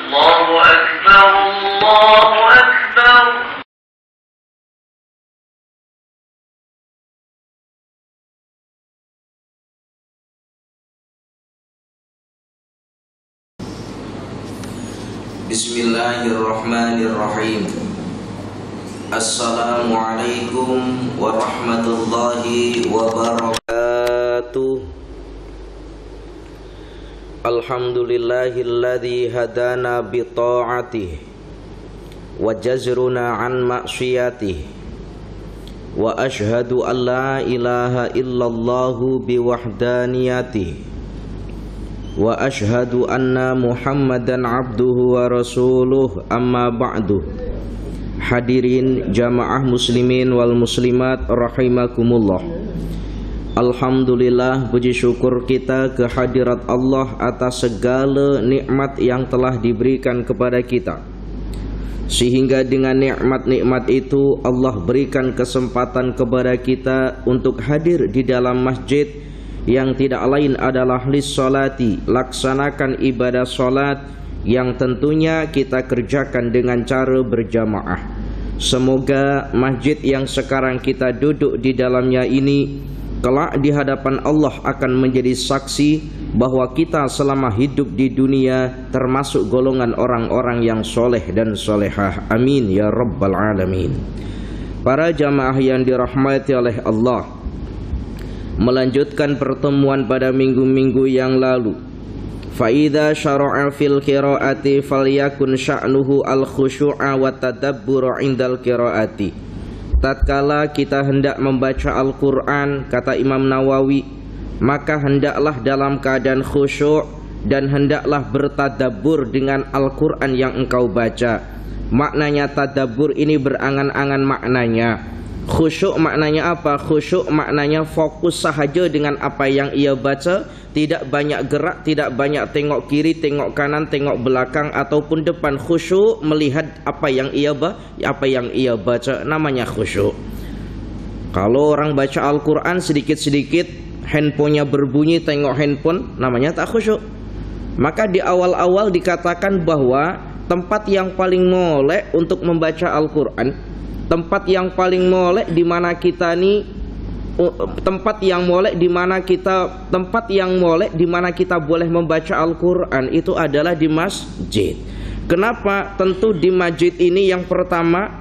الله أكبر الله أكبر. Bismillahirrahmanirrahim. Assalamualaikum warahmatullahi wabarakatuh. Alhamdulillahilladzi hadana bi ta'atihi wa jazruna an ma'siyatihi wa ashhadu an la ilaha illallahu bi wahdaniyatihi wa ashhadu anna Muhammadan abduhu wa rasuluh, amma ba'du. Hadirin jamaah muslimin wal muslimat rahimakumullah. Alhamdulillah, puji syukur kita kehadirat Allah atas segala nikmat yang telah diberikan kepada kita, sehingga dengan nikmat-nikmat itu Allah berikan kesempatan kepada kita untuk hadir di dalam masjid yang tidak lain adalah lissolati, laksanakan ibadah solat yang tentunya kita kerjakan dengan cara berjamaah. Semoga masjid yang sekarang kita duduk di dalamnya ini kelak di hadapan Allah akan menjadi saksi bahwa kita selama hidup di dunia termasuk golongan orang-orang yang soleh dan solehah. Amin ya rabbal alamin. Para jamaah yang dirahmati oleh Allah, melanjutkan pertemuan pada minggu-minggu yang lalu. Fa'idha syara'a fil qiraati falyakun sya'nuhu al-khusyu'a wa tadabbura indal qiraati. Tatkala kita hendak membaca Al-Quran, kata Imam Nawawi, maka hendaklah dalam keadaan khusyuk dan hendaklah bertadabbur dengan Al-Quran yang engkau baca. Maknanya tadabbur ini berangan-angan maknanya. Khusyuk maknanya apa? Khusyuk maknanya fokus sahaja dengan apa yang ia baca, tidak banyak gerak, tidak banyak tengok kiri, tengok kanan, tengok belakang ataupun depan. Khusyuk melihat apa yang ia baca, namanya khusyuk. Kalau orang baca Al-Quran sedikit-sedikit handphonenya berbunyi, tengok handphone, namanya tak khusyuk. Maka di awal-awal dikatakan bahwa tempat yang paling molek untuk membaca Al-Quran, tempat yang paling molek di mana kita nih, tempat yang molek di mana kita boleh membaca Al-Quran itu adalah di masjid. Kenapa? Tentu di masjid ini yang pertama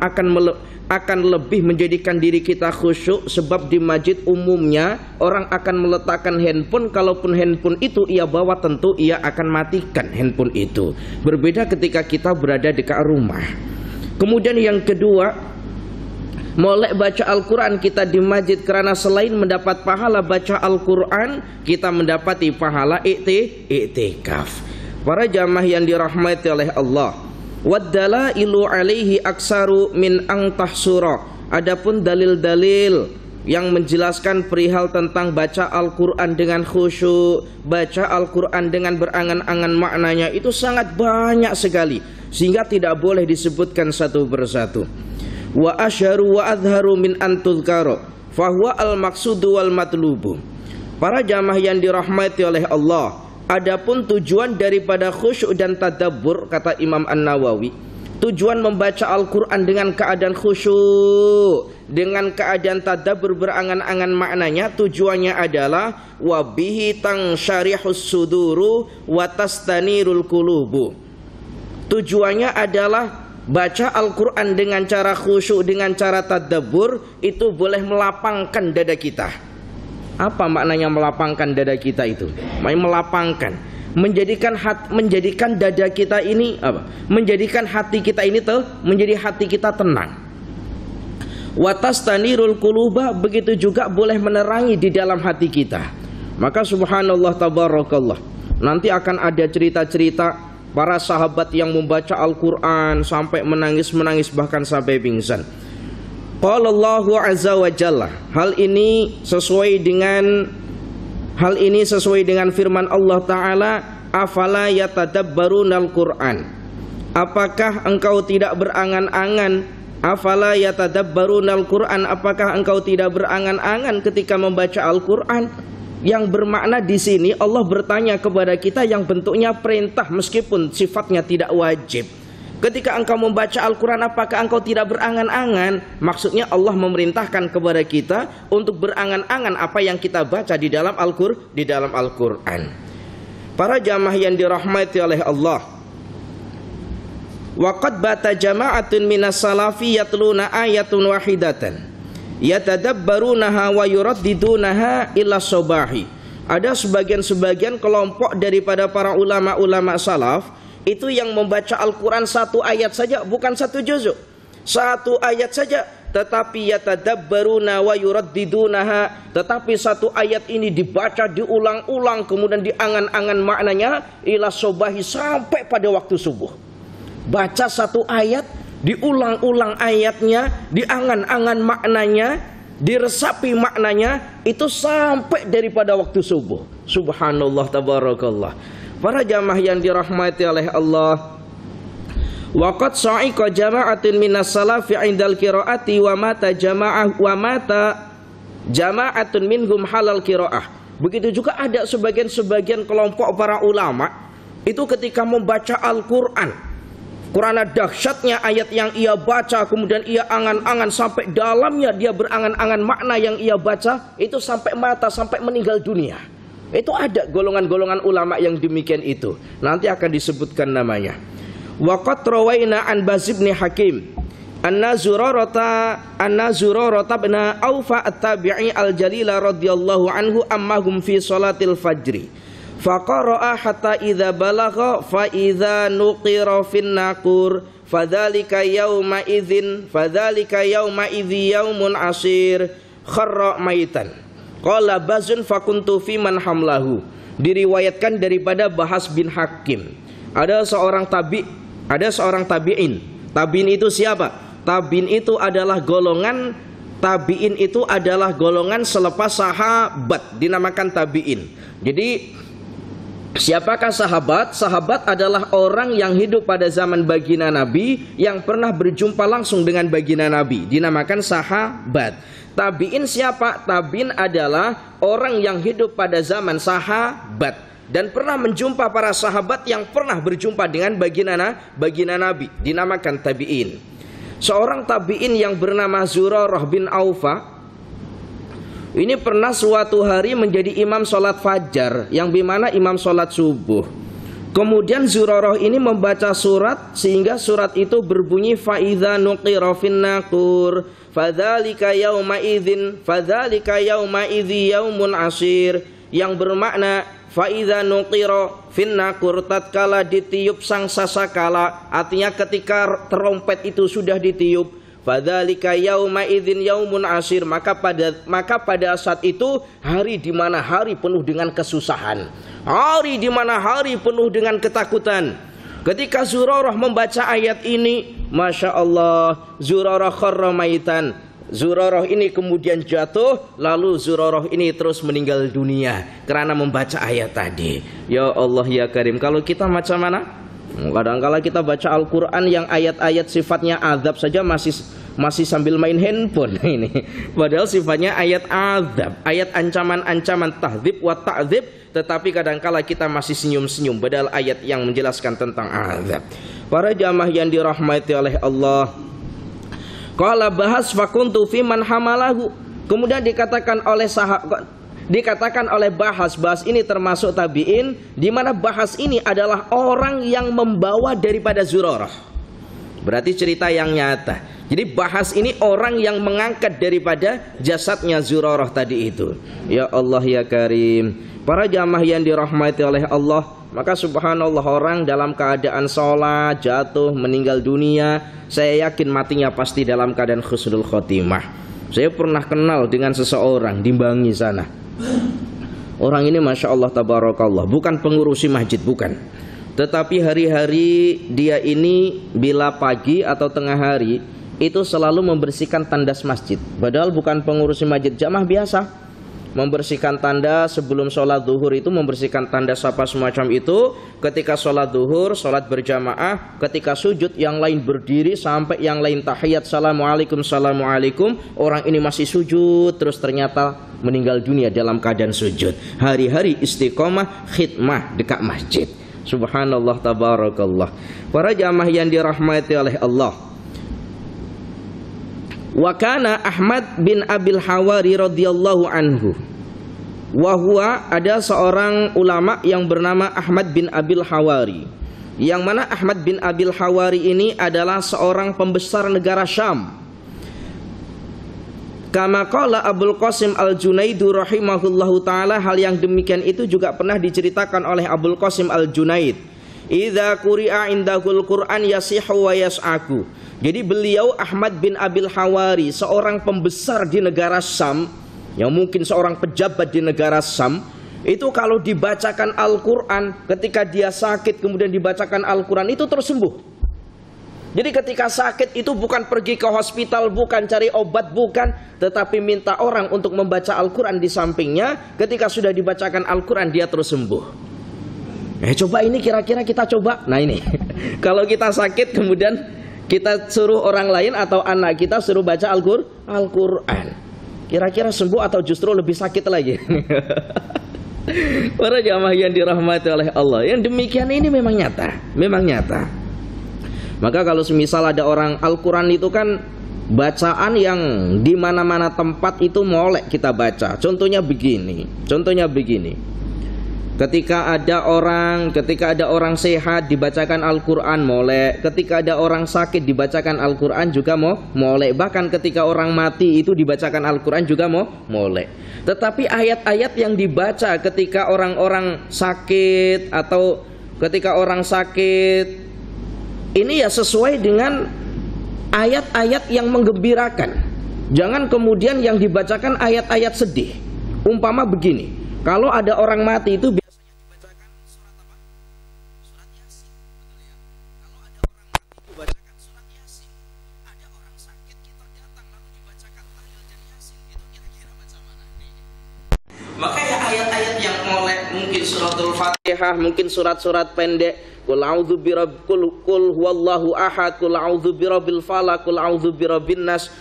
akan lebih menjadikan diri kita khusyuk, sebab di masjid umumnya orang akan meletakkan handphone. Kalaupun handphone itu ia bawa, tentu ia akan matikan handphone itu. Berbeda ketika kita berada dekat rumah. Kemudian yang kedua, molek baca Al-Quran kita di masjid, karena selain mendapat pahala baca Al-Quran, kita mendapati pahala i'tikaf. Para jamaah yang dirahmati oleh Allah, waddalailu alaihi aksaru min antahsura. Adapun dalil-dalil yang menjelaskan perihal tentang baca Al-Quran dengan khusyuk, baca Al-Quran dengan berangan-angan maknanya itu sangat banyak sekali, sehingga tidak boleh disebutkan satu persatu. Wa asharu wa adharu min antuzkaro fahuwa al-maqsudu wal matlubu. Para jamaah yang dirahmati oleh Allah, adapun tujuan daripada khusyuk dan tadabbur, kata Imam An-Nawawi, tujuan membaca Al-Quran dengan keadaan khusyuk, dengan keadaan tadabbur berangan-angan maknanya, tujuannya adalah wabihi tangsyarihus suduru wa tastanirul qulubu. Tujuannya adalah baca Al-Quran dengan cara khusyuk, dengan cara tadabbur, itu boleh melapangkan dada kita. Apa maknanya melapangkan dada kita itu? Melapangkan, menjadikan dada kita ini apa? Menjadikan hati kita ini menjadi hati kita tenang. Watastanirul quluba, begitu juga boleh menerangi di dalam hati kita. Maka subhanallah tabarakallah, nanti akan ada cerita-cerita para sahabat yang membaca Al-Quran sampai menangis-menangis, bahkan sampai pingsan. Qala Allahu azza wa jalla, hal ini sesuai dengan firman Allah Ta'ala, afala yatadabbarunal Qur'an. Apakah engkau tidak berangan-angan? Afala yatadabbarunal Qur'an, apakah engkau tidak berangan-angan ketika membaca Al-Quran? yang bermakna di sini Allah bertanya kepada kita yang bentuknya perintah meskipun sifatnya tidak wajib. Ketika engkau membaca Al-Quran, apakah engkau tidak berangan-angan? Maksudnya Allah memerintahkan kepada kita untuk berangan-angan apa yang kita baca di dalam Al-Quran. Para jamaah yang dirahmati oleh Allah, waqad bata jama'atun minas salafi yatluna ayatun wahidatan yatadabbarunaha wa yuraddidunaha ila sobahi. Ada sebagian kelompok daripada para ulama-ulama salaf itu yang membaca Al-Quran satu ayat saja, bukan satu juzuk, satu ayat saja, tetapi yatadabbaruna wa yuraddidunaha, tetapi satu ayat ini dibaca diulang-ulang kemudian diangan-angan maknanya ila sobahi, sampai pada waktu subuh. Baca satu ayat, diulang-ulang ayatnya, diangan-angan maknanya, diresapi maknanya, itu sampai daripada waktu subuh. Subhanallah, tabarakallah. Para jamaah yang dirahmati oleh Allah, waqad sa'iqa jama'atun minas salafi 'indal qiraati wa mata jama'atun minhum halal qiraah. Begitu juga ada sebagian kelompok para ulama itu ketika membaca Al-Quran, karena dahsyatnya ayat yang ia baca, kemudian ia angan-angan sampai dalamnya, dia berangan-angan makna yang ia baca, itu sampai mata, sampai meninggal dunia. Itu ada golongan-golongan ulama yang demikian itu. Nanti akan disebutkan namanya. Waqad rawaina an Baz bin Hakim anna Zurarata bin Aufa at-Tabi'i al-Jalila radhiyallahu anhu ammahum fi salatil fajri. Faqara'a hatta idza balagha fa idza nuqira fin naqur fadzalika yauma idzin yaumun asir kharra maitan. Qala Bazun fakuntu fi man hamlahu. Diriwayatkan daripada Bahas bin Hakim, ada seorang tabi'in. Tabi'in itu siapa? Tabi'in itu adalah golongan selepas sahabat, dinamakan tabi'in. Jadi siapakah sahabat? Sahabat adalah orang yang hidup pada zaman baginda Nabi, yang pernah berjumpa langsung dengan baginda Nabi, dinamakan sahabat. Tabi'in siapa? Tabi'in adalah orang yang hidup pada zaman sahabat dan pernah menjumpa para sahabat yang pernah berjumpa dengan baginda Nabi, dinamakan tabi'in. Seorang tabi'in yang bernama Zurarah bin Aufa ini pernah suatu hari menjadi imam sholat fajar, yang dimana imam sholat subuh. Kemudian Zurarah ini membaca surat, sehingga surat itu berbunyi fa'idha nuqira fin naqur fadzalika yauma idzi yaumun asir, yang bermakna fa'idha nuqira fin naqur, tatkala ditiup sang sasakala, artinya ketika trompet itu sudah ditiup, fadzalika yauma idzin yaumun asir, maka pada saat itu hari di mana hari penuh dengan kesusahan, hari di mana hari penuh dengan ketakutan. Ketika Zurarah membaca ayat ini, Masya Allah, Zurarah kharra maitan. Zurarah ini kemudian jatuh, lalu Zurarah ini terus meninggal dunia karena membaca ayat tadi. Ya Allah ya Karim, kalau kita macam mana? Kadang-kala kita baca Al-Quran yang ayat-ayat sifatnya azab saja masih sambil main handphone ini. Padahal sifatnya ayat azab, ayat ancaman-ancaman, tahdzib wa ta'dzib, tetapi kadang-kala kita masih senyum-senyum padahal ayat yang menjelaskan tentang azab. Para jamaah yang dirahmati oleh Allah, qala Bahas fakuntu fi man hamalahu. Kemudian dikatakan oleh Bahas ini termasuk tabi'in, di mana Bahas ini adalah orang yang membawa daripada Zurarah. Berarti cerita yang nyata. Jadi Bahas ini orang yang mengangkat daripada jasadnya Zurarah tadi itu. Ya Allah ya Karim. Para jamaah yang dirahmati oleh Allah, maka subhanallah, orang dalam keadaan sholat jatuh meninggal dunia, saya yakin matinya pasti dalam keadaan husnul khotimah. Saya pernah kenal dengan seseorang di Bangi sana. Orang ini Masya Allah tabarakallah, bukan pengurusi masjid, bukan. Tetapi hari-hari dia ini bila pagi atau tengah hari itu selalu membersihkan tandas masjid. Padahal bukan pengurusi masjid, jamaah biasa. membersihkan tanda sebelum sholat zuhur itu, membersihkan tanda sapa semacam itu. Ketika sholat zuhur, sholat berjamaah, ketika sujud yang lain berdiri sampai yang lain tahiyat, assalamualaikum, assalamualaikum. Orang ini masih sujud, terus ternyata meninggal dunia dalam keadaan sujud. Hari-hari istiqomah khidmah dekat masjid. Subhanallah, tabarakallah. Para jamaah yang dirahmati oleh Allah. Wa kana Ahmad bin Abil Hawari radhiyallahu anhu. Wa huwa, ada seorang ulama yang bernama Ahmad bin Abil Hawari. Yang mana Ahmad bin Abil Hawari ini adalah seorang pembesar negara Syam. Kama qala Abul Qasim Al-Junaidu rahimahullahu taala, hal yang demikian itu juga pernah diceritakan oleh Abul Qasim Al-Junaid. Idza quri'a indahul Qur'an yasihu wa yas'aku. Jadi beliau Ahmad bin Abil Hawari, seorang pembesar di negara Syam, yang mungkin seorang pejabat di negara Syam, itu kalau dibacakan Al-Quran, ketika dia sakit kemudian dibacakan Al-Quran, itu terus sembuh. Jadi ketika sakit itu bukan pergi ke hospital, bukan cari obat, bukan, tetapi minta orang untuk membaca Al-Quran di sampingnya. Ketika sudah dibacakan Al-Quran, dia terus sembuh. Coba ini kira-kira kita coba. Nah ini, kalau kita sakit kemudian kita suruh orang lain atau anak kita suruh baca Al-Quran, kira-kira sembuh atau justru lebih sakit lagi? Para jamaah yang dirahmati oleh Allah, yang demikian ini memang nyata, memang nyata. Maka kalau semisal ada orang, Al-Quran itu kan bacaan yang di mana-mana tempat itu molek kita baca. Contohnya begini. Ketika ada orang sehat dibacakan Al-Quran molek. Ketika ada orang sakit dibacakan Al-Quran juga molek. Bahkan ketika orang mati itu dibacakan Al-Quran juga molek. Tetapi ayat-ayat yang dibaca ketika orang-orang sakit atau ketika orang sakit ini ya sesuai dengan ayat-ayat yang menggembirakan. Jangan kemudian yang dibacakan ayat-ayat sedih. Umpama begini, kalau ada orang mati itu biasanya dibacakan surat apa? Surat Yasin, betul ya? Kalau ada orang mati dibacakan surat Yasin. Ada orang sakit kita datang lalu dibacakan tahlil dan Yasin. Itu kira-kira macam mana? Maka ya ayat-ayat yang molek, mungkin suratul Fatihah, mungkin surat-surat pendek. Qul a'udzu qul huwallahu ahad, qul a'udzu birabbil falaq, qul a'udzu birabbin nas.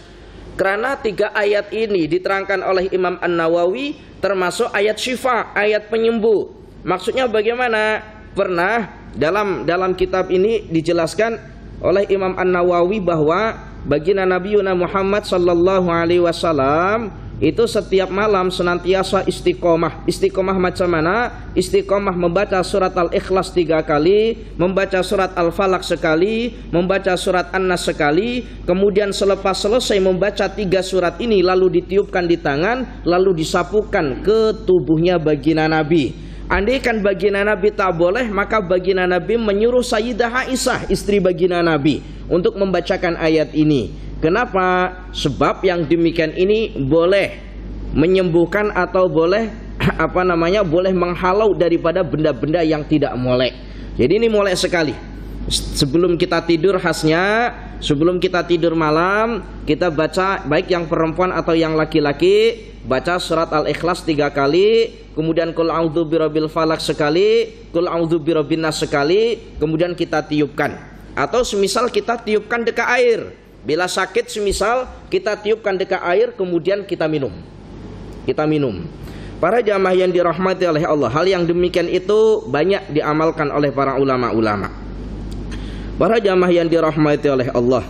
Karena 3 ayat ini diterangkan oleh Imam An-Nawawi termasuk ayat syifa, ayat penyembuh. Maksudnya bagaimana? Pernah dalam kitab ini dijelaskan oleh Imam An-Nawawi bahwa baginda Nabiuna Muhammad sallallahu alaihi wasallam itu setiap malam senantiasa istiqomah. Istiqomah macam mana? Istiqomah membaca surat Al-Ikhlas 3 kali, membaca surat Al-Falaq sekali, membaca surat An-Nas sekali. Kemudian selepas selesai membaca 3 surat ini lalu ditiupkan di tangan, lalu disapukan ke tubuhnya baginda Nabi. Andaikan baginda Nabi tak boleh, maka baginda Nabi menyuruh Sayyidah Aisyah, istri baginda Nabi, untuk membacakan ayat ini. Kenapa? Sebab yang demikian ini boleh menyembuhkan atau boleh boleh menghalau daripada benda-benda yang tidak molek. Jadi ini molek sekali. Sebelum kita tidur khasnya, sebelum kita tidur malam, kita baca, baik yang perempuan atau yang laki-laki, baca surat Al-Ikhlas 3 kali, kemudian qul a'udzu birabbil falaq sekali, qul a'udzu birabbin nas sekali, kemudian kita tiupkan. Atau semisal kita tiupkan dekat air. Bila sakit semisal kita tiupkan dekat air kemudian kita minum. Kita minum. Para jamaah yang dirahmati oleh Allah, hal yang demikian itu banyak diamalkan oleh para ulama-ulama. Para jamaah yang dirahmati oleh Allah.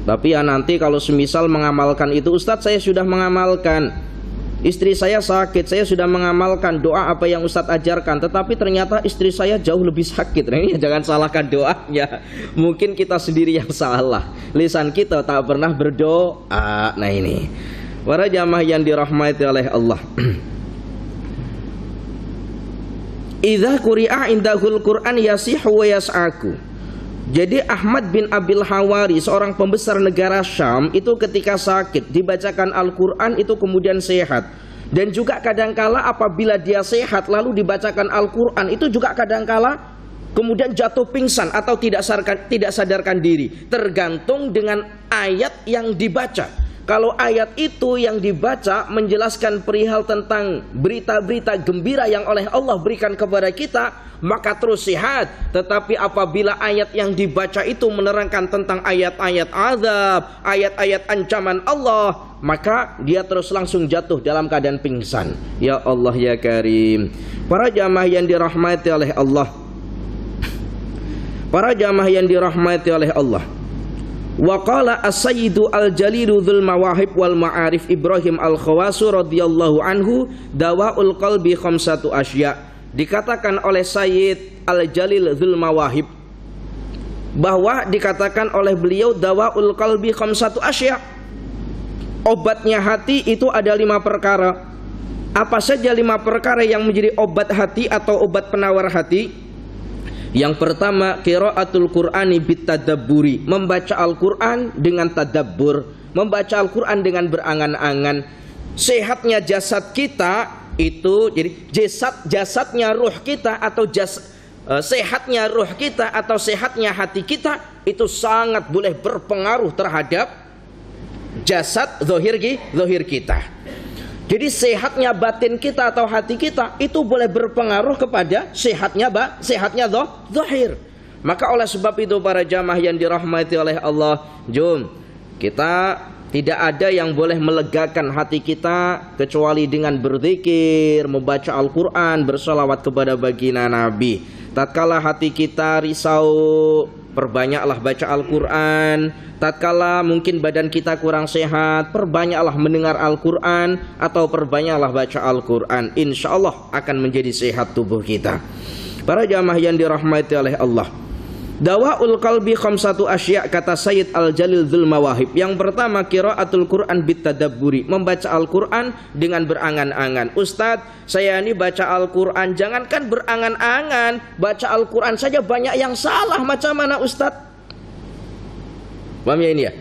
Tapi ya nanti kalau semisal mengamalkan itu, Ustadz saya sudah mengamalkan, istri saya sakit, saya sudah mengamalkan doa apa yang Ustadz ajarkan, tetapi ternyata istri saya jauh lebih sakit. Nah, ini jangan salahkan doanya. Mungkin kita sendiri yang salah. Lisan kita tak pernah berdoa. Nah ini, para jamaah yang dirahmati oleh Allah. Idza quri'a indahul Qur'an yasihu wa yas'aku. Jadi Ahmad bin Abil Hawari, seorang pembesar negara Syam, itu ketika sakit dibacakan Al-Quran itu kemudian sehat. Dan juga kadangkala apabila dia sehat lalu dibacakan Al-Quran itu juga kadangkala kemudian jatuh pingsan atau tidak sadarkan diri. Tergantung dengan ayat yang dibaca. Kalau ayat itu yang dibaca menjelaskan perihal tentang berita-berita gembira yang oleh Allah berikan kepada kita, maka terus sehat. Tetapi apabila ayat yang dibaca itu menerangkan tentang ayat-ayat azab, ayat-ayat ancaman Allah, maka dia terus langsung jatuh dalam keadaan pingsan. Ya Allah ya Karim. Para jamaah yang dirahmati oleh Allah, para jamaah yang dirahmati oleh Allah, wa qala as-sayyidu al-jalilu dzul mawahib wal ma'arif Ibrahim al-Khawasu radhiyallahu anhu, dawaul qalbi khamsatu asya. Dikatakan oleh Sayyid al-Jalil dzul mawahib, bahwa dikatakan oleh beliau dawaul qalbi khamsatu asya, obatnya hati itu ada 5 perkara. Apa saja 5 perkara yang menjadi obat hati atau obat penawar hati? Yang pertama, qiraatul Qur'ani bitadabburi, membaca Al-Qur'an dengan tadabbur, membaca Al-Qur'an dengan berangan-angan. Sehatnya jasad kita itu, jadi jasadnya ruh kita atau sehatnya ruh kita atau sehatnya hati kita itu sangat boleh berpengaruh terhadap jasad zahir kita. Jadi sehatnya batin kita atau hati kita itu boleh berpengaruh kepada sehatnya zahir. Maka oleh sebab itu para jamaah yang dirahmati oleh Allah, jom kita tidak ada yang boleh melegakan hati kita kecuali dengan berzikir, membaca Al-Quran, bersalawat kepada baginda Nabi. Tatkala hati kita risau, perbanyaklah baca Al-Quran. Tatkala mungkin badan kita kurang sehat, perbanyaklah mendengar Al-Quran atau perbanyaklah baca Al-Quran. Insya Allah akan menjadi sehat tubuh kita. Para jamaah yang dirahmati oleh Allah, dawaul qalbi khamsatu asya, kata Sayyid al-Jalil dzul mawahib. Yang pertama, qiraatul Quran bitadabburi, membaca Al-Quran dengan berangan-angan. Ustadz, saya ini baca Al-Quran, jangankan berangan-angan, baca Al-Quran saja banyak yang salah. Macam mana Ustadz? Paham ya ini ya?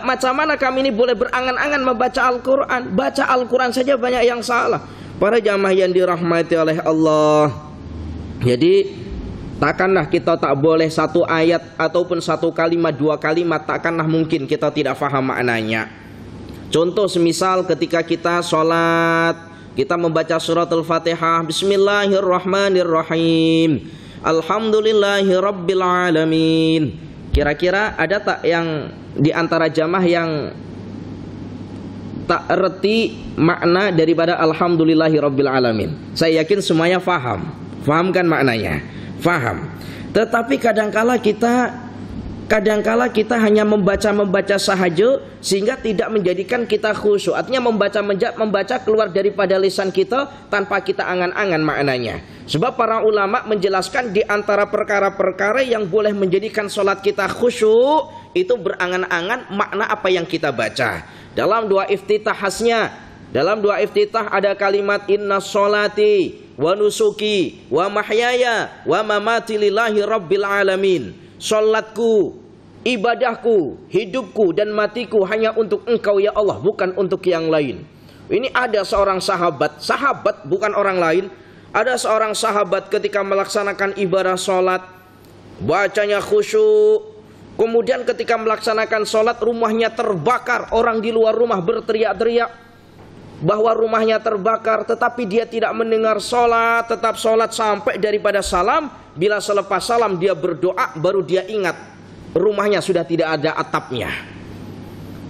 Macam mana kami ini boleh berangan-angan membaca Al-Quran? Baca Al-Quran saja banyak yang salah. Para jamaah yang dirahmati oleh Allah, jadi takkanlah kita tak boleh satu ayat ataupun satu kalimat, 2 kalimat, takkanlah mungkin kita tidak faham maknanya. Contoh semisal ketika kita sholat, kita membaca surat Al-Fatihah, Bismillahirrahmanirrahim, Alhamdulillahirabbil alamin. Kira-kira ada tak yang di antara jamaah yang tak erti makna daripada Alhamdulillahirabbil alamin? Saya yakin semuanya faham. Faham kan maknanya? Faham. Tetapi kadangkala kita hanya membaca sahaja sehingga tidak menjadikan kita khusyuk. Artinya membaca keluar daripada lisan kita tanpa kita angan-angan maknanya. Sebab para ulama menjelaskan di antara perkara-perkara yang boleh menjadikan sholat kita khusyuk itu berangan-angan makna apa yang kita baca. Dalam doa iftitah khasnya, dalam doa iftitah ada kalimat inna sholati wa nusuki wa mahyaya wa mamati lillahi rabbil alamin. Sholatku, ibadahku, hidupku dan matiku hanya untuk Engkau ya Allah, bukan untuk yang lain. Ini ada seorang sahabat bukan orang lain. Ada seorang sahabat ketika melaksanakan ibadah sholat, bacanya khusyuk. Kemudian ketika melaksanakan sholat, rumahnya terbakar. Orang di luar rumah berteriak-teriak bahwa rumahnya terbakar, tetapi dia tidak mendengar sholat, tetap sholat sampai daripada salam. Bila selepas salam dia berdoa, baru dia ingat rumahnya sudah tidak ada atapnya.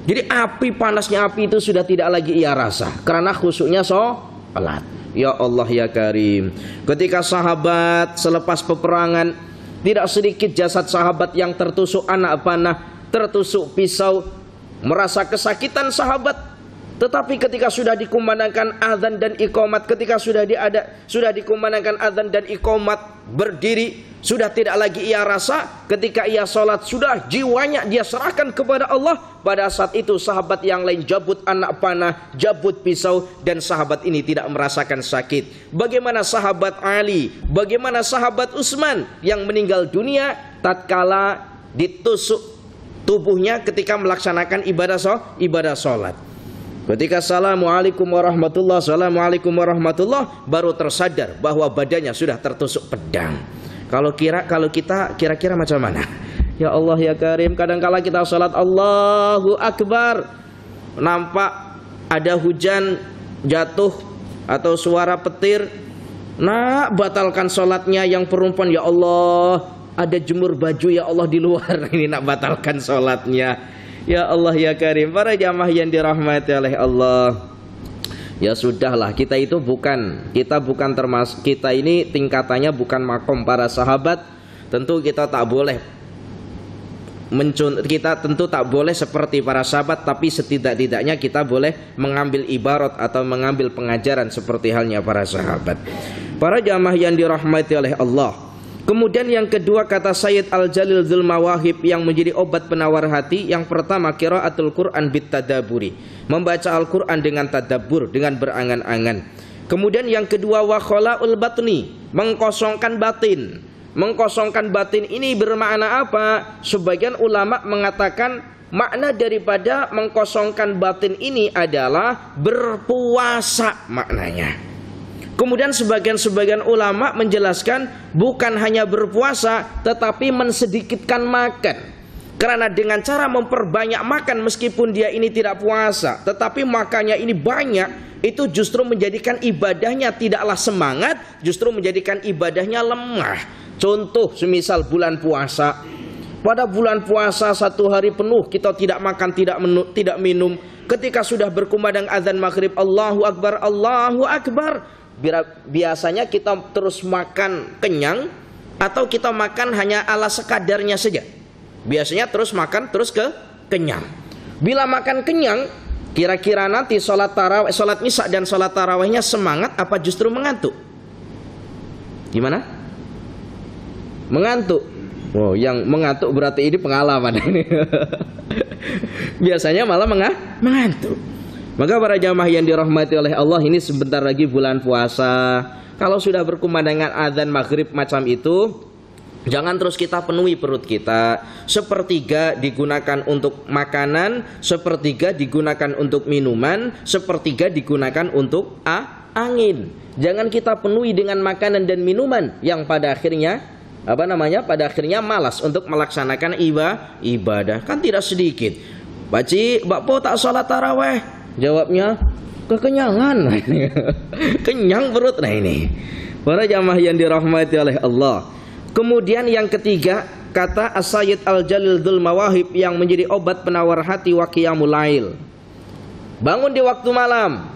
Jadi panasnya api itu sudah tidak lagi ia rasa karena khusyuknya sholat. Ya Allah ya Karim. Ketika sahabat selepas peperangan, tidak sedikit jasad sahabat yang tertusuk anak panah, tertusuk pisau, merasa kesakitan sahabat. Tetapi ketika sudah dikumandangkan azan dan iqamat, ketika sudah dikumandangkan azan dan iqamat, berdiri, sudah tidak lagi ia rasa. Ketika ia sholat, sudah jiwanya dia serahkan kepada Allah. Pada saat itu sahabat yang lain jabut anak panah, jabut pisau, dan sahabat ini tidak merasakan sakit. Bagaimana sahabat Ali, bagaimana sahabat Utsman yang meninggal dunia tatkala ditusuk tubuhnya ketika melaksanakan ibadah sholat. Ketika assalamualaikum warahmatullah, assalamualaikum warahmatullah, baru tersadar bahwa badannya sudah tertusuk pedang. Kalau kita kira-kira macam mana? Ya Allah ya Karim, kadangkala kita sholat Allahu Akbar, nampak ada hujan jatuh atau suara petir, nak batalkan sholatnya. Yang perempuan, ya Allah ada jemur baju ya Allah di luar, ini nak batalkan sholatnya. Ya Allah ya Karim, para jamaah yang dirahmati oleh Allah. Ya sudahlah, kita bukan termasuk, kita ini tingkatannya bukan makom para sahabat. Tentu kita tak boleh tentu tak boleh seperti para sahabat, tapi setidak-tidaknya kita boleh mengambil ibarat atau mengambil pengajaran seperti halnya para sahabat. Para jamaah yang dirahmati oleh Allah. Kemudian yang kedua, kata Sayyid Al-Jalil Dzul Mawahib yang menjadi obat penawar hati, yang pertama qiraatul Quran bit tadabburi, membaca Al-Quran dengan tadabbur, dengan berangan-angan. Kemudian yang kedua, wa khalaul batni, mengkosongkan batin. Mengkosongkan batin ini bermakna apa? Sebagian ulama mengatakan makna daripada mengkosongkan batin ini adalah berpuasa maknanya. Kemudian sebagian ulama menjelaskan bukan hanya berpuasa, tetapi mensedikitkan makan. Karena dengan cara memperbanyak makan, meskipun dia ini tidak puasa, tetapi makannya ini banyak, itu justru menjadikan ibadahnya tidaklah semangat, justru menjadikan ibadahnya lemah. Contoh semisal bulan puasa, pada bulan puasa 1 hari penuh kita tidak makan, tidak minum. Ketika sudah berkumandang azan maghrib, Allahu Akbar, Allahu Akbar, biasanya kita terus makan kenyang, atau kita makan hanya ala sekadarnya saja. Biasanya terus makan terus kenyang. Bila makan kenyang, kira-kira nanti sholat isya dan sholat tarawihnya semangat apa justru mengantuk? Gimana? Mengantuk. Oh, yang mengantuk berarti ini pengalaman ini. Biasanya malah mengantuk. Maka para jamaah yang dirahmati oleh Allah, ini sebentar lagi bulan puasa. Kalau sudah berkumandangan azan maghrib macam itu, jangan terus kita penuhi perut kita. 1/3 digunakan untuk makanan, 1/3 digunakan untuk minuman, 1/3 digunakan untuk angin. Jangan kita penuhi dengan makanan dan minuman yang pada akhirnya pada akhirnya malas untuk melaksanakan ibadah. Kan tidak sedikit. Baci, bakpo tak sholat taraweh. Jawabnya, kekenyangan. Kenyang perut. Nah ini, para jamaah yang dirahmati oleh Allah. Kemudian yang ketiga, kata As-Sayyid Al-Jalil Dzul Mawahib yang menjadi obat penawar hati, wa qiyamul lail, bangun di waktu malam.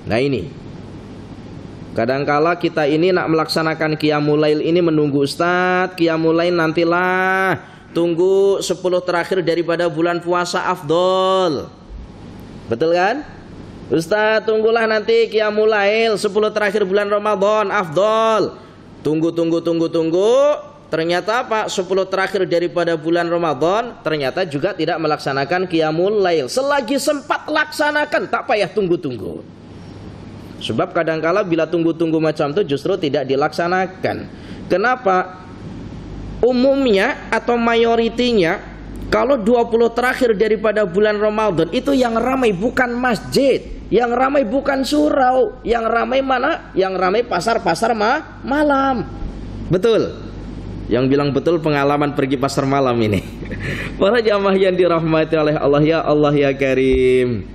Nah ini, kadangkala kita ini nak melaksanakan qiyamul lail ini menunggu Ustadz, qiyamul lail nantilah, tunggu 10 terakhir daripada bulan puasa afdol. Betul kan? Ustadz, tunggulah nanti qiyamul lail 10 terakhir bulan Ramadan afdol. Tunggu. Ternyata apa? 10 terakhir daripada bulan Ramadan ternyata juga tidak melaksanakan qiyamul lail. Selagi sempat laksanakan, tak payah tunggu-tunggu. Sebab kadangkala bila tunggu-tunggu macam itu justru tidak dilaksanakan. Kenapa? Umumnya atau mayoritinya, kalau 20 terakhir daripada bulan Ramadan itu yang ramai bukan masjid, yang ramai bukan surau, yang ramai mana? Yang ramai pasar-pasar malam. Betul. Yang bilang betul pengalaman pergi pasar malam ini. Para jamaah yang dirahmati oleh Allah, ya Allah ya Karim.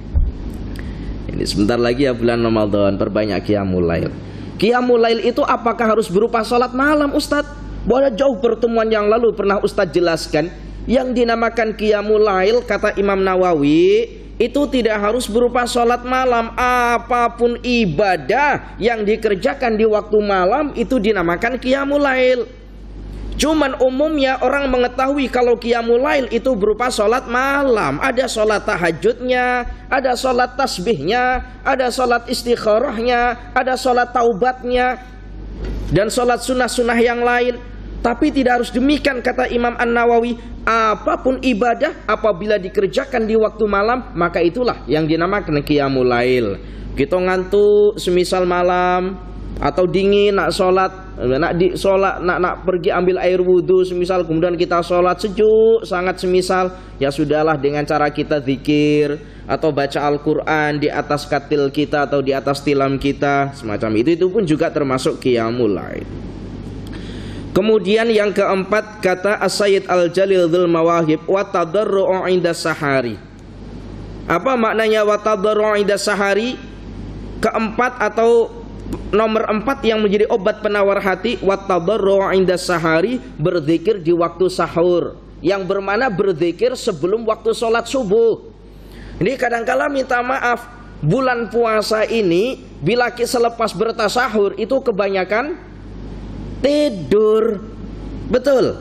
Ini sebentar lagi ya bulan Ramadan, perbanyak qiyamul lail. Qiyamul lail itu apakah harus berupa sholat malam, Ustadz? Pada jauh pertemuan yang lalu pernah Ustadz jelaskan, yang dinamakan qiyamul lail, kata Imam Nawawi, itu tidak harus berupa sholat malam. Apapun ibadah yang dikerjakan di waktu malam itu dinamakan qiyamul lail. Cuman umumnya orang mengetahui kalau qiyamul lail itu berupa sholat malam. Ada sholat tahajudnya, ada sholat tasbihnya, ada sholat istikharahnya, ada sholat taubatnya, dan sholat sunnah-sunnah yang lain. Tapi tidak harus demikian, kata Imam An-Nawawi. Apapun ibadah apabila dikerjakan di waktu malam, maka itulah yang dinamakan qiyamul lail. Kita ngantuk semisal malam, atau dingin nak sholat, nak pergi ambil air wudhu semisal, kemudian kita sholat sejuk sangat semisal, ya sudahlah dengan cara kita zikir atau baca Al-Quran di atas katil kita atau di atas tilam kita semacam itu pun juga termasuk qiyamul lail. Kemudian yang keempat, kata As-Sayyid Al-Jalil Dzul Mawahib, wa tadarru'u 'inda sahari. Apa maknanya wa tadarru'u 'inda sahari? Keempat atau nomor 4 yang menjadi obat penawar hati, wa tadarru'u 'inda sahari, berzikir di waktu sahur, yang bermakna berzikir sebelum waktu sholat subuh. Ini kadang-kala minta maaf, bulan puasa ini bila selepas bertasahur itu kebanyakan tidur. Betul,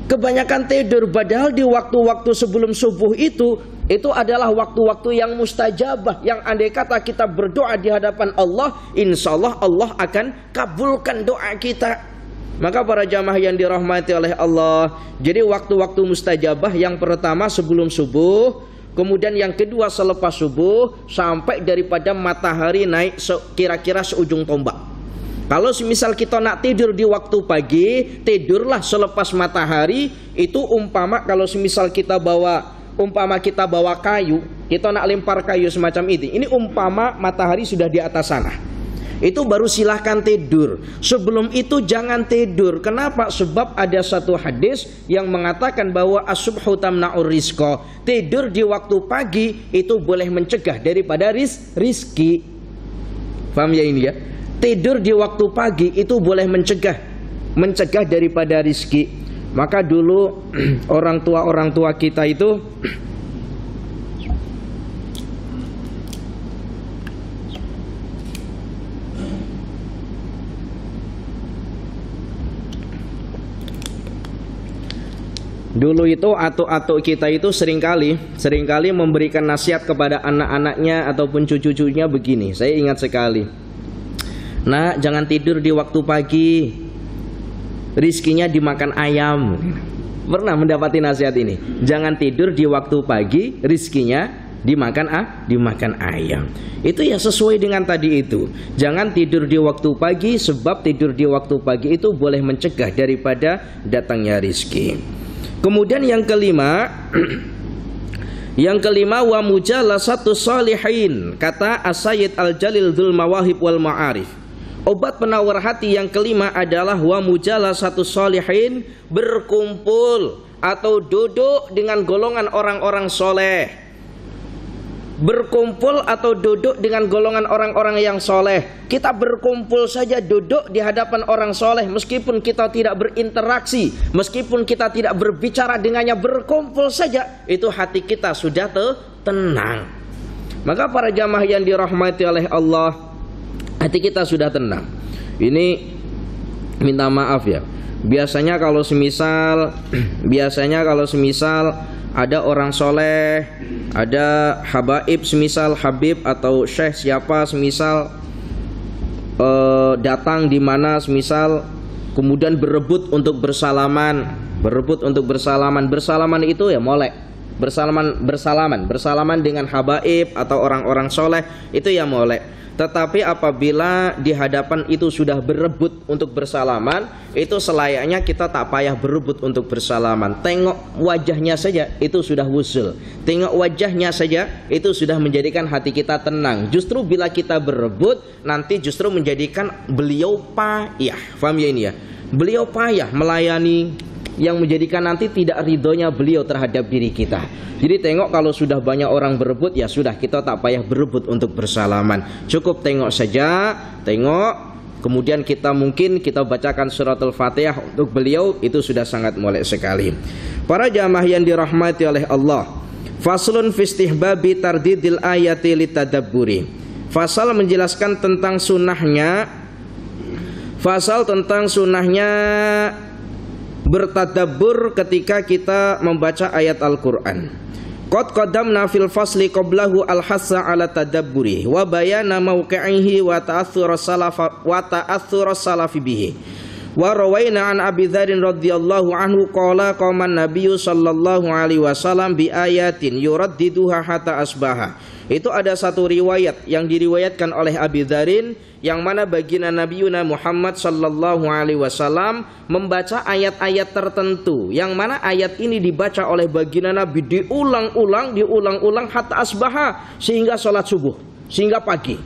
kebanyakan tidur. Padahal di waktu-waktu sebelum subuh itu adalah waktu-waktu yang mustajabah, yang andai kata kita berdoa di hadapan Allah, insya Allah Allah akan kabulkan doa kita. Maka para jamaah yang dirahmati oleh Allah, jadi waktu-waktu mustajabah yang pertama sebelum subuh, kemudian yang kedua selepas subuh, sampai daripada matahari naik kira-kira seujung tombak. Kalau misal kita nak tidur di waktu pagi, tidurlah selepas matahari. Itu umpama kalau misal kita bawa kayu, kita nak lempar kayu semacam itu. Ini umpama matahari sudah di atas sana. Itu baru silahkan tidur. Sebelum itu jangan tidur. Kenapa? Sebab ada satu hadis yang mengatakan bahwa as-subhu tamna'ur rizqa. Tidur di waktu pagi itu boleh mencegah daripada rizki. Paham ya ini ya? Tidur di waktu pagi itu boleh mencegah daripada rizki. Maka dulu orang tua kita itu atuk-atuk kita itu seringkali memberikan nasihat kepada anak-anaknya ataupun cucu-cucunya begini. Saya ingat sekali. Nah, jangan tidur di waktu pagi, rizkinya dimakan ayam. Pernah mendapati nasihat ini? Jangan tidur di waktu pagi, rizkinya dimakan ayam. Itu ya sesuai dengan tadi itu. Jangan tidur di waktu pagi, sebab tidur di waktu pagi itu boleh mencegah daripada datangnya rizki. Kemudian yang kelima wa mujalasatu shalihin, kata As-Sayyid Al-Jalil Dzul Mawahib wal Ma'arif. Obat penawar hati yang kelima adalah wa mujalasatu shalihin, berkumpul atau duduk dengan golongan orang-orang soleh. Berkumpul atau duduk dengan golongan orang-orang yang soleh. Kita berkumpul saja, duduk di hadapan orang soleh, meskipun kita tidak berinteraksi, meskipun kita tidak berbicara dengannya, berkumpul saja, itu hati kita sudah tenang. Maka para jamaah yang dirahmati oleh Allah, hati kita sudah tenang. Ini minta maaf ya. Biasanya kalau semisal ada orang soleh, ada habaib, semisal habib atau syekh siapa semisal datang di mana semisal, kemudian berebut untuk bersalaman. Bersalaman itu ya molek. Bersalaman dengan habaib atau orang-orang soleh itu ya molek. Tetapi apabila di hadapan itu sudah berebut untuk bersalaman, itu selayaknya kita tak payah berebut untuk bersalaman. Tengok wajahnya saja itu sudah wusul. Tengok wajahnya saja itu sudah menjadikan hati kita tenang. Justru bila kita berebut, nanti justru menjadikan beliau payah. Faham ya ini ya? Beliau payah melayani, yang menjadikan nanti tidak ridhonya beliau terhadap diri kita. Jadi tengok kalau sudah banyak orang berebut, ya sudah, kita tak payah berebut untuk bersalaman. Cukup tengok saja, kemudian kita bacakan suratul Fatihah untuk beliau, itu sudah sangat molek sekali. Para jamaah yang dirahmati oleh Allah, faslun fi istihbabi tardidil ayati litadabburi. Fasal menjelaskan tentang sunnahnya bertadabbur ketika kita membaca ayat Al-Quran. Qad qaddamna fil fasli qablahu al-hassa ala tadabburi wa bayana mawqi'ihi wa ta'aththur salafi bihi. Wa rawaina an Abi Dzar radhiyallahu anhu qala qama an-nabiyyu sallallahu alaihi wasallam bi ayatin yuraddiduha hatta asbaha. Itu ada satu riwayat yang diriwayatkan oleh Abi Dzarin, yang mana baginda Nabiuna Muhammad sallallahu alaihi wasallam membaca ayat-ayat tertentu, yang mana ayat ini dibaca oleh baginda Nabi diulang-ulang hatta asbaha, sehingga sholat subuh, sehingga pagi.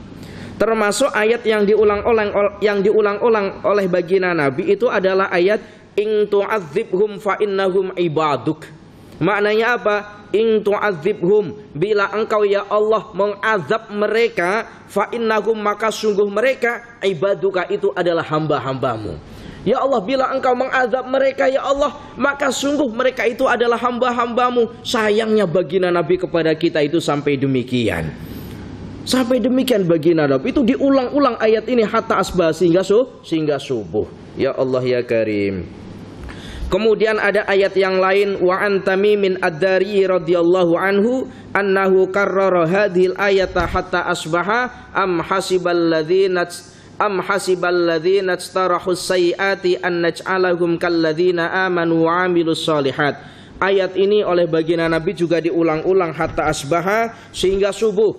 Termasuk ayat yang diulang-ulang oleh baginda Nabi itu adalah ayat in tu'adzibhum fa innahum ibaduk. Maknanya apa? In tu'adzibhum, bila engkau ya Allah mengazab mereka, fa innahum, maka sungguh mereka ibaduka, itu adalah hamba-hambamu. Ya Allah, bila engkau mengazab mereka ya Allah, maka sungguh mereka itu adalah hamba-hambamu. Sayangnya baginda Nabi kepada kita itu sampai demikian. Sampai demikian baginda Nabi itu diulang-ulang ayat ini hatta asbah, sehingga subuh. Ya Allah ya Karim. Kemudian ada ayat yang lain, wa an Tamimin ad-Dari radhiyallahu anhu annahu karrara hadhil ayata hatta asbaha am hasibal ladzina istarahu sayyiati an naj'alahum kal ladzina amanu wa 'amilus shalihat. Ayat ini oleh baginda Nabi juga diulang-ulang hatta asbaha, sehingga subuh.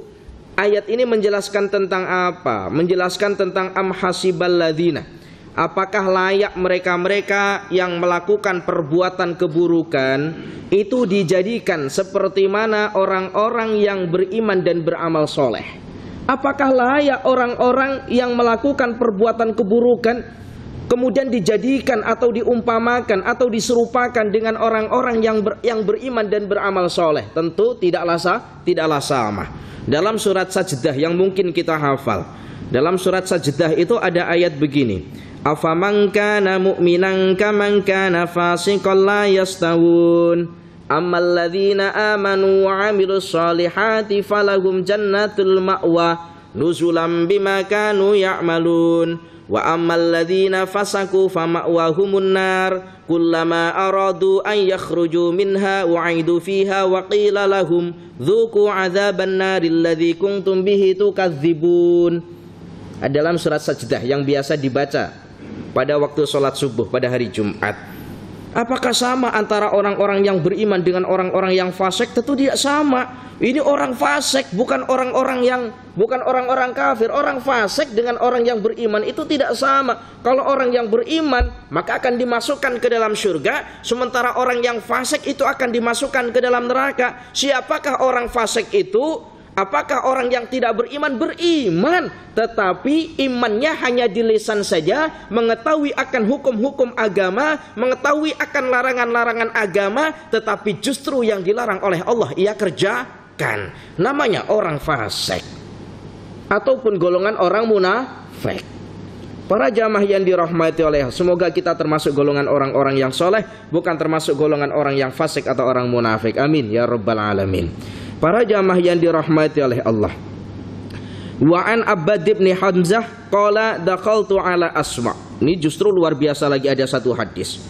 Ayat ini menjelaskan tentang apa? Menjelaskan tentang am hasibal ladzina. Apakah layak mereka-mereka yang melakukan perbuatan keburukan itu dijadikan seperti mana orang-orang yang beriman dan beramal soleh? Apakah layak orang-orang yang melakukan perbuatan keburukan kemudian dijadikan atau diumpamakan atau diserupakan dengan orang-orang yang beriman dan beramal soleh? Tentu tidaklah sama. Dalam surat Sajdah yang mungkin kita hafal, dalam surat Sajdah itu ada ayat begini, afaman kana mu'minan kaman kana fasiqan la yastawun ammal ladzina amanu wa 'amilus shalihati falahum jannatul ma'wa nuzulan bima kanu ya'malun wa ammal ladzina fasaku fama'wahumun nar kullama aradu an yakhruju minha u'idu fiha wa qila lahum dzuqu 'adzaban naril ladzi kuntum bihi tukadzibun. Dalam surat Sajdah yang biasa dibaca pada waktu sholat subuh pada hari Jumat. Apakah sama antara orang-orang yang beriman dengan orang-orang yang fasik? Tentu tidak sama. Ini orang fasik, bukan orang-orang kafir. Orang fasik dengan orang yang beriman itu tidak sama. Kalau orang yang beriman maka akan dimasukkan ke dalam surga, sementara orang yang fasik itu akan dimasukkan ke dalam neraka. Siapakah orang fasik itu? Apakah orang yang tidak beriman? Beriman, tetapi imannya hanya di lisan saja, mengetahui akan hukum-hukum agama, mengetahui akan larangan-larangan agama, tetapi justru yang dilarang oleh Allah ia kerjakan. Namanya orang fasik ataupun golongan orang munafik. Para jamaah yang dirahmati oleh Allah, semoga kita termasuk golongan orang-orang yang soleh, bukan termasuk golongan orang yang fasik atau orang munafik. Amin ya rabbal alamin. Para jamaah yang dirahmati oleh Allah. Wa an Abbad bin Hamzah qala dakhaltu ala Asma. Ini justru luar biasa lagi, ada satu hadis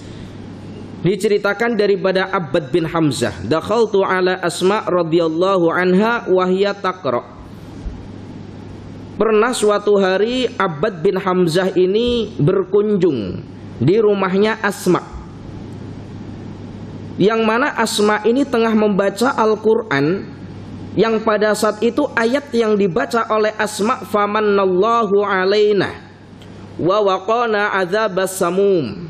diceritakan daripada Abbad bin Hamzah, dakhaltu ala Asma radhiyallahu anha wa hiya taqra. Pernah suatu hari Abbad bin Hamzah ini berkunjung di rumahnya Asma, yang mana Asma ini tengah membaca Al-Quran, yang pada saat itu ayat yang dibaca oleh Asma, famannallahu alaina wa waqana adzabas samum.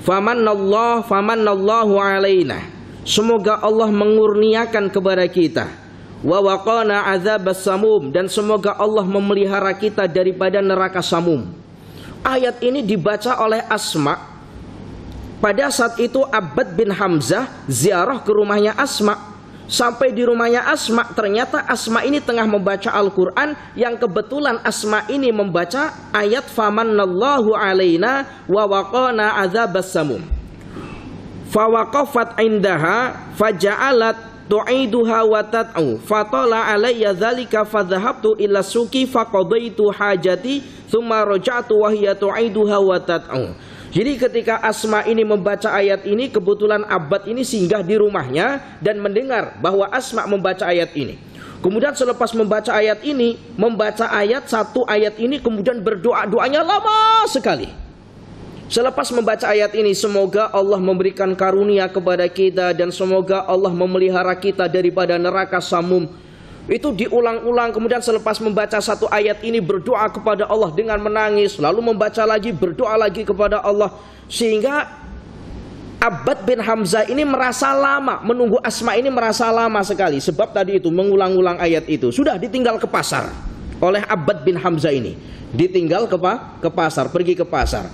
Famannallahu alaina, semoga Allah mengurniakan kepada kita, wa waqana adzabas samum, dan semoga Allah memelihara kita daripada neraka samum. Ayat ini dibaca oleh Asma. Pada saat itu Abbad bin Hamzah ziarah ke rumahnya Asma. Sampai di rumahnya Asma, ternyata Asma ini tengah membaca Al-Quran, yang kebetulan Asma ini membaca ayat famannallahu alaina wa waqana adzabas samum. Fawaqafat indaha faja'alat tu'iduha wa tat'u fatala alayya dzalika fadhahabtu ila suqi faqadaitu hajati thumma raja'tu wa hiya tu'iduha wa tat'u. Jadi ketika Asma ini membaca ayat ini, kebetulan Abbad ini singgah di rumahnya dan mendengar bahwa Asma membaca ayat ini. Kemudian selepas membaca ayat ini, satu ayat ini, kemudian berdoa, doanya lama sekali. Selepas membaca ayat ini, semoga Allah memberikan karunia kepada kita dan semoga Allah memelihara kita daripada neraka samum. Itu diulang-ulang. Kemudian selepas membaca satu ayat ini, berdoa kepada Allah dengan menangis, lalu membaca lagi, berdoa lagi kepada Allah, sehingga Abbad bin Hamzah ini merasa lama menunggu Asma ini, merasa lama sekali. Sebab tadi itu mengulang-ulang ayat itu. Sudah ditinggal ke pasar, oleh Abbad bin Hamzah ini. Ditinggal ke pasar, pergi ke pasar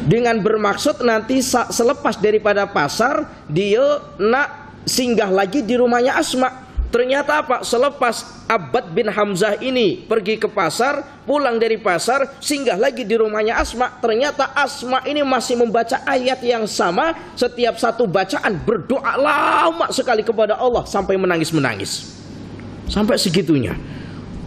dengan bermaksud nanti selepas daripada pasar dia nak singgah lagi di rumahnya Asma. Ternyata apa? Selepas Abbad bin Hamzah ini pergi ke pasar, pulang dari pasar, singgah lagi di rumahnya Asma. Ternyata Asma ini masih membaca ayat yang sama. Setiap satu bacaan berdoa lama sekali kepada Allah sampai menangis-menangis. Sampai segitunya.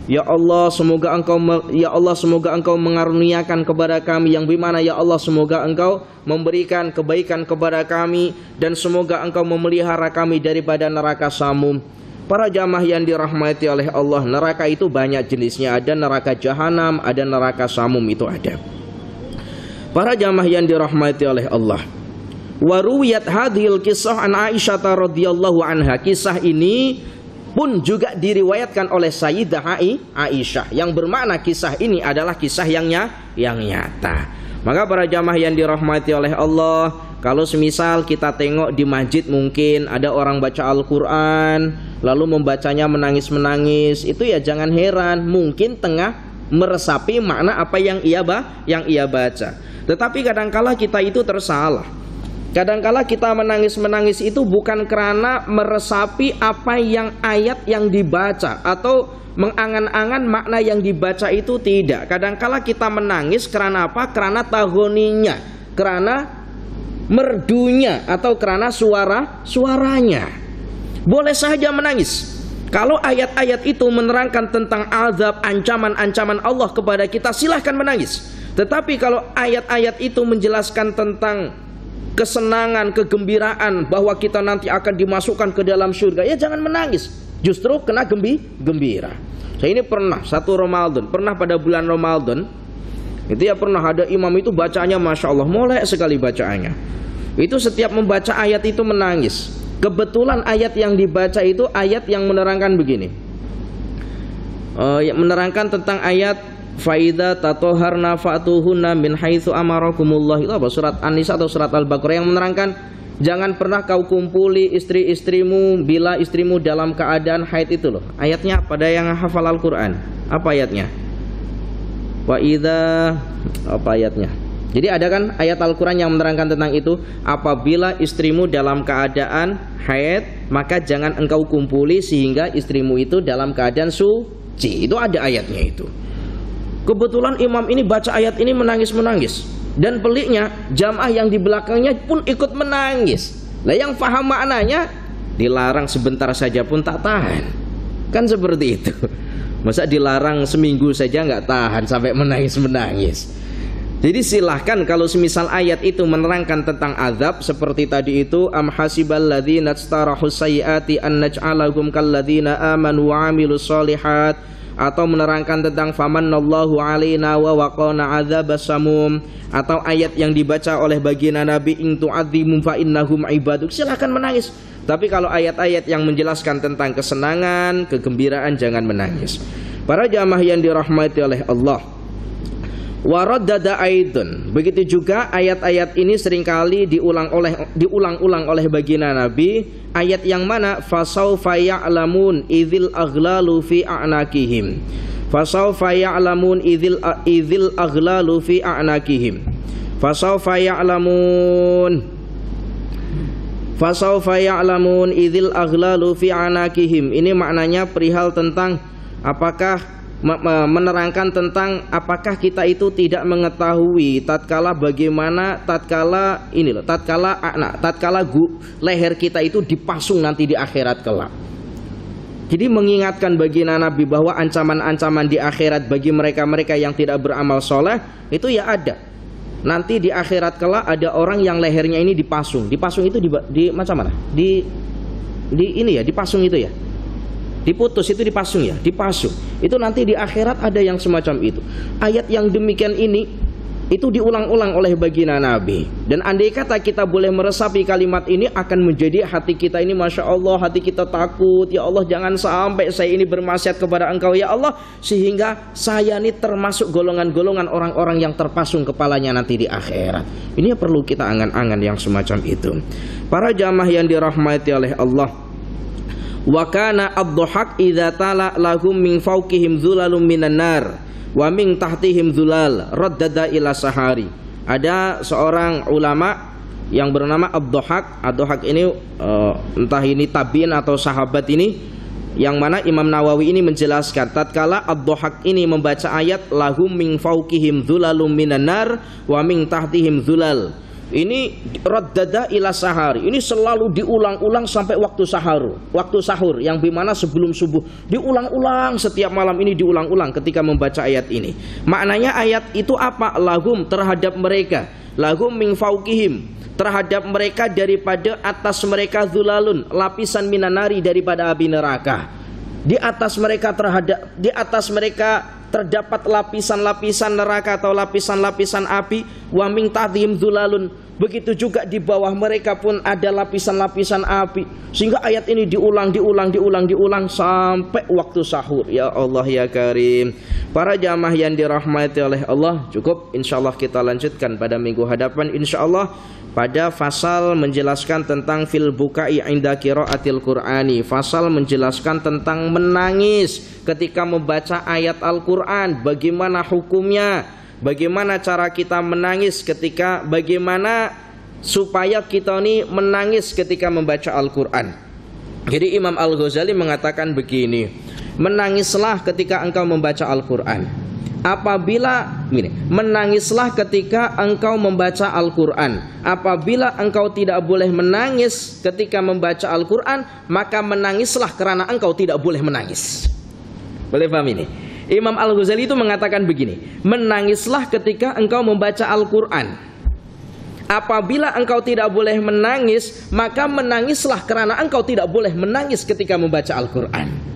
Ya Allah, semoga Engkau mengaruniakan kepada kami yang bimana, ya Allah, semoga Engkau memberikan kebaikan kepada kami dan semoga Engkau memelihara kami daripada neraka Samum. Para jamaah yang dirahmati oleh Allah, neraka itu banyak jenisnya. Ada neraka jahanam, ada neraka Samum, itu ada. Para jamaah yang dirahmati oleh Allah, waruwiyat hadhil kisah an Aisyah radhiyallahu anha. Kisah ini pun juga diriwayatkan oleh Sayyidah Aisyah, yang bermakna kisah ini adalah kisah yang nyata. Maka para jamaah yang dirahmati oleh Allah, kalau semisal kita tengok di masjid mungkin ada orang baca Al-Quran lalu membacanya menangis-menangis, itu ya jangan heran, mungkin tengah meresapi makna apa yang ia baca. Tetapi kadangkala kita itu tersalah. Kadangkala kita menangis-menangis itu bukan karena meresapi apa yang ayat yang dibaca atau mengangan-angan makna yang dibaca, itu tidak. Kadangkala kita menangis karena apa? Karena tahoninya, karena merdunya, atau karena suaranya. Boleh saja menangis kalau ayat-ayat itu menerangkan tentang azab, ancaman-ancaman Allah kepada kita, silahkan menangis. Tetapi kalau ayat-ayat itu menjelaskan tentang kesenangan, kegembiraan, bahwa kita nanti akan dimasukkan ke dalam surga, ya jangan menangis, justru kena gembira. Saya ini pernah satu Ramadan, pernah pada bulan Ramadan itu ya pernah ada imam itu bacanya Masya Allah, molek sekali bacaannya. Itu setiap membaca ayat itu menangis. Kebetulan ayat yang dibaca itu ayat yang menerangkan begini, menerangkan tentang ayat faida tatoharna fa'tuhunna min haitsu amarakumullah. Itu apa? Surat An-Nisa atau surat Al-Baqarah, yang menerangkan jangan pernah kau kumpuli istri-istrimu bila istrimu dalam keadaan haid. Itu loh ayatnya. Pada yang hafal Al-Quran, apa ayatnya? Wa idza, apa ayatnya? Jadi ada kan ayat Al-Quran yang menerangkan tentang itu. Apabila istrimu dalam keadaan haid, maka jangan engkau kumpuli sehingga istrimu itu dalam keadaan suci. Itu ada ayatnya itu. Kebetulan imam ini baca ayat ini menangis-menangis. Dan peliknya jamaah yang di belakangnya pun ikut menangis. Lah yang paham maknanya dilarang sebentar saja pun tak tahan. Kan seperti itu. Masa dilarang seminggu saja nggak tahan sampai menangis-menangis. Jadi silahkan kalau semisal ayat itu menerangkan tentang azab seperti tadi itu, am hasibal ladzina istarahu sayyiati an naj'alahum kal ladzina amanu wa 'amilus sholihat, atau menerangkan tentang famannallahu 'alaina wa waqana 'adzabas samum, atau ayat yang dibaca oleh baginda Nabi in tu'adzimum fa innahum ibaduk, silahkan menangis. Tapi kalau ayat-ayat yang menjelaskan tentang kesenangan, kegembiraan, jangan menangis. Para jamaah yang dirahmati oleh Allah, waraddada aidun, begitu juga ayat-ayat ini seringkali diulang-ulang oleh baginda Nabi. Ayat yang mana? Fasaufa ya'lamun idzil aghlalu fi a'naqihim. Fasaufa ya'lamun idzil aghlalu fi a'naqihim. Fasaufa ya'lamun. Fasaufa ya'lamun idzil aghlalu fi a'naqihim. Ini maknanya perihal tentang apakah menerangkan tentang apakah kita itu tidak mengetahui tatkala bagaimana tatkala leher kita itu dipasung nanti di akhirat kelak. Jadi mengingatkan baginda Nabi bahwa ancaman-ancaman di akhirat bagi mereka-mereka yang tidak beramal soleh itu ya ada. Nanti di akhirat kelak ada orang yang lehernya ini dipasung. Dipasung itu di macam mana? Di ini ya, dipasung itu ya. Diputus itu dipasung ya, dipasung. Itu nanti di akhirat ada yang semacam itu. Ayat yang demikian ini itu diulang-ulang oleh baginda Nabi. Dan andai kata kita boleh meresapi kalimat ini, akan menjadi hati kita ini Masya Allah, hati kita takut. Ya Allah, jangan sampai saya ini bermaksiat kepada Engkau ya Allah, sehingga saya ini termasuk golongan-golongan orang-orang yang terpasung kepalanya nanti di akhirat. Ini perlu kita angan-angan yang semacam itu. Para jamaah yang dirahmati oleh Allah, Wa kana ad-dhahak idza tala lahum min fawqihim dhulalun minan nar wa min tahtihim dhulal raddada ila sahari. Ada seorang ulama yang bernama ad-dhahak. Ad-dhahak ini entah ini tabi'in atau sahabat ini, yang mana Imam Nawawi ini menjelaskan tatkala ad-dhahak ini membaca ayat lahum min fawqihim dhulalun minan nar wa min tahtihim dhulal, ini raddada ila sahari, ini selalu diulang-ulang sampai waktu sahur yang dimana sebelum subuh diulang-ulang, setiap malam ini diulang-ulang ketika membaca ayat ini. Maknanya ayat itu apa? Lahum, terhadap mereka, lahum min fawqihim, terhadap mereka daripada atas mereka, zulalun, lapisan minanari, daripada api neraka. Di atas mereka terdapat lapisan-lapisan neraka atau lapisan-lapisan api. Wa min tahtihim zulalun, begitu juga di bawah mereka pun ada lapisan-lapisan api. Sehingga ayat ini diulang sampai waktu sahur. Ya Allah ya Karim. Para jamaah yang dirahmati oleh Allah, cukup insyaallah kita lanjutkan pada minggu hadapan insyaallah pada fasal menjelaskan tentang fil bukai inda qiraatil Qur'ani. Fasal menjelaskan tentang menangis ketika membaca ayat Al-Qur'an, bagaimana hukumnya, bagaimana cara kita menangis ketika, bagaimana supaya kita ini menangis ketika membaca Al-Qur'an. Jadi Imam Al-Ghazali mengatakan begini, menangislah ketika engkau membaca Al-Qur'an. Menangislah ketika engkau membaca Al-Quran. Apabila engkau tidak boleh menangis ketika membaca Al-Quran, maka menangislah karena engkau tidak boleh menangis. Boleh paham ini? Imam Al-Ghazali itu mengatakan begini, menangislah ketika engkau membaca Al-Quran. Apabila engkau tidak boleh menangis, maka menangislah karena engkau tidak boleh menangis ketika membaca Al-Quran.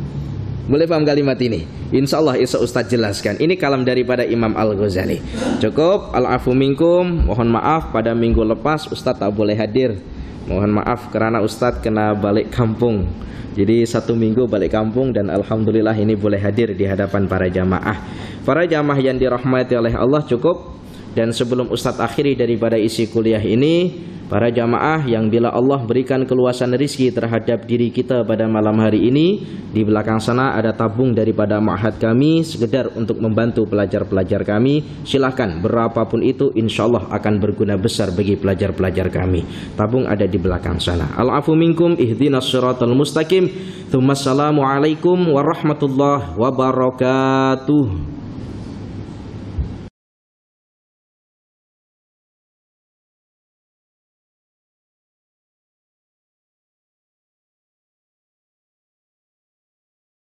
Boleh paham kalimat ini? Insya Allah Ustaz jelaskan. Ini kalam daripada Imam Al-Ghazali. Cukup, al-afu minkum. Mohon maaf pada minggu lepas Ustaz tak boleh hadir. Mohon maaf karena Ustaz kena balik kampung. Jadi 1 minggu balik kampung dan alhamdulillah ini boleh hadir di hadapan para jamaah. Para jamaah yang dirahmati oleh Allah, cukup. Dan sebelum Ustaz akhiri daripada isi kuliah ini, para jamaah yang bila Allah berikan keluasan rezeki terhadap diri kita pada malam hari ini, di belakang sana ada tabung daripada ma'had kami sekedar untuk membantu pelajar-pelajar kami. Silahkan, berapapun itu insyaallah akan berguna besar bagi pelajar-pelajar kami. Tabung ada di belakang sana. Al-afu minkum, ihdinas siratal mustaqim. Tsumma assalamu alaikum warahmatullahi wabarakatuh.